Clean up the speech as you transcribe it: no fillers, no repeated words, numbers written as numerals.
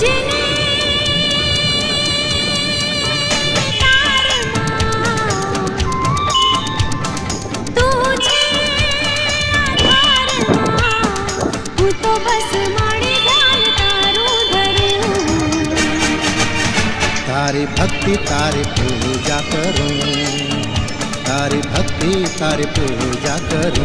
तुझने तुझे હું તો બસ મારી ધ્યાન તારું ધરું તારી ભક્તિ તારી પૂજા કરું તારી ભક્તિ તારી પૂજા કરું